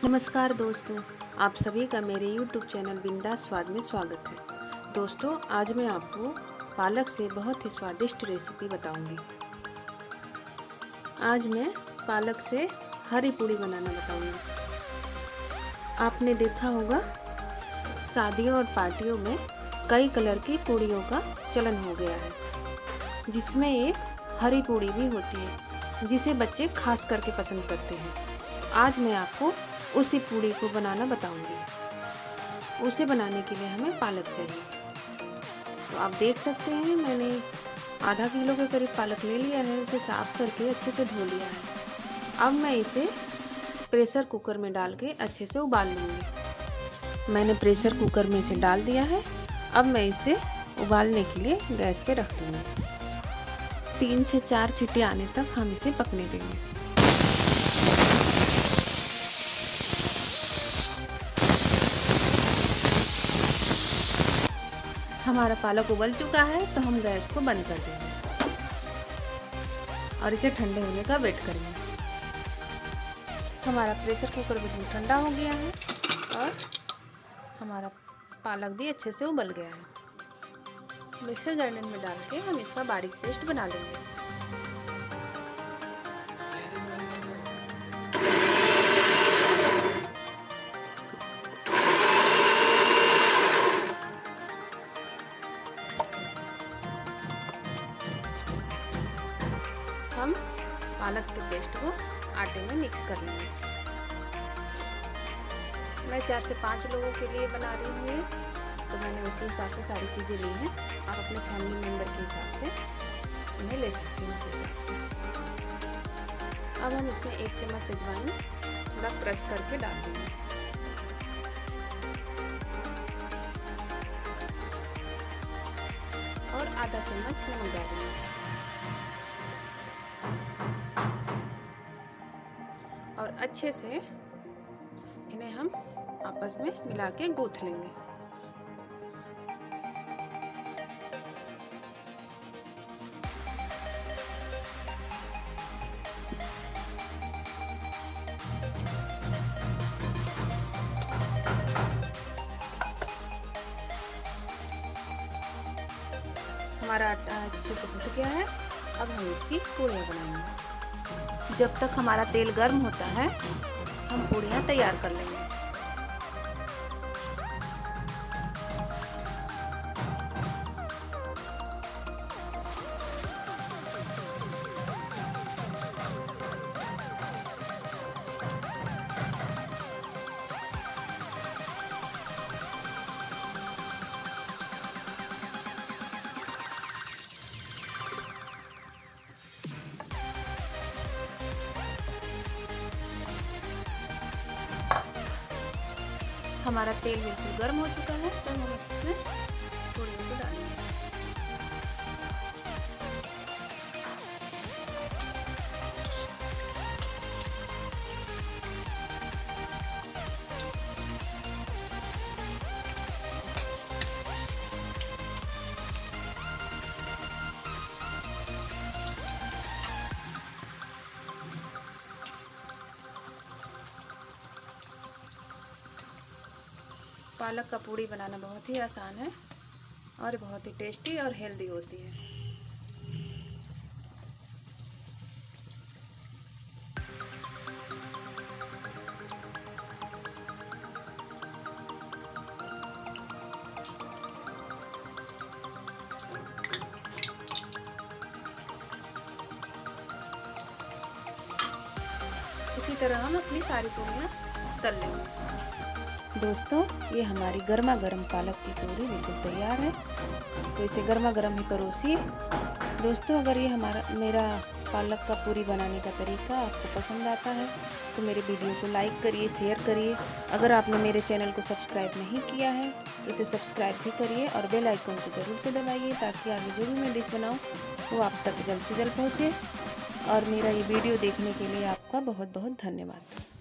नमस्कार दोस्तों, आप सभी का मेरे YouTube चैनल बिंदास स्वाद में स्वागत है। दोस्तों, आज मैं आपको पालक से बहुत ही स्वादिष्ट रेसिपी बताऊंगी। आज मैं पालक से हरी पूड़ी बनाना बताऊंगी। आपने देखा होगा शादियों और पार्टियों में कई कलर की पूड़ियों का चलन हो गया है, जिसमें एक हरी पूड़ी भी होती है जिसे बच्चे खास करके पसंद करते हैं। आज मैं आपको उसी पूड़ी को बनाना बताऊंगी। उसे बनाने के लिए हमें पालक चाहिए। तो आप देख सकते हैं मैंने आधा किलो के करीब पालक ले लिया है। उसे साफ करके अच्छे से धो लिया है। अब मैं इसे प्रेशर कुकर में डाल के अच्छे से उबाल लूँगी। मैंने प्रेशर कुकर में इसे डाल दिया है। अब मैं इसे उबालने के लिए गैस पे रख दूँगी। 3 से 4 सीटी आने तक हम इसे पकने देंगे। हमारा पालक उबल चुका है तो हम गैस को बंद कर देंगे और इसे ठंडे होने का वेट करेंगे। हमारा प्रेशर कुकर बिल्कुल ठंडा हो गया है और हमारा पालक भी अच्छे से उबल गया है। मिक्सर ग्राइंडर में डाल के हम इसका बारीक पेस्ट बना लेंगे। हम पालक के पेस्ट को आटे में मिक्स कर लेंगे। मैं 4 से 5 लोगों के लिए बना रही हूँ, तो मैंने उसी हिसाब से सारी चीज़ें ली हैं। आप अपने फैमिली मेम्बर के हिसाब से उन्हें ले सकते हैं, उस हिसाब से। अब हम इसमें 1 चम्मच अजवाइन थोड़ा क्रश करके डाल देंगे। और आधा चम्मच नमक डाल देंगे और अच्छे से इन्हें हम आपस में मिला के गूंथ लेंगे। हमारा आटा अच्छे से गूंथ गया है। अब हम इसकी पूड़ियाँ बनाएंगे। जब तक हमारा तेल गर्म होता है हम पूड़ियाँ तैयार कर लेंगे। हमारा तेल बिल्कुल गर्म हो चुका है तो हम इसमें पूड़ियों को डालेंगे। पालक का पूड़ी बनाना बहुत ही आसान है और बहुत ही टेस्टी और हेल्दी होती है। इसी तरह हम अपनी सारी पूड़ियाँ तल लेंगे। दोस्तों, ये हमारी गर्मा गर्म पालक की पूड़ी बिल्कुल तैयार है, तो इसे गर्मा गर्म ही परोसिए। दोस्तों, अगर ये मेरा पालक का पूरी बनाने का तरीका आपको पसंद आता है तो मेरे वीडियो को लाइक करिए, शेयर करिए। अगर आपने मेरे चैनल को सब्सक्राइब नहीं किया है तो इसे सब्सक्राइब भी करिए और बेल आइकन को ज़रूर से दबाइए, ताकि आगे जो भी मैं डिश बनाऊँ वो आप तक जल्द से जल्द पहुँचे। और मेरा ये वीडियो देखने के लिए आपका बहुत बहुत धन्यवाद।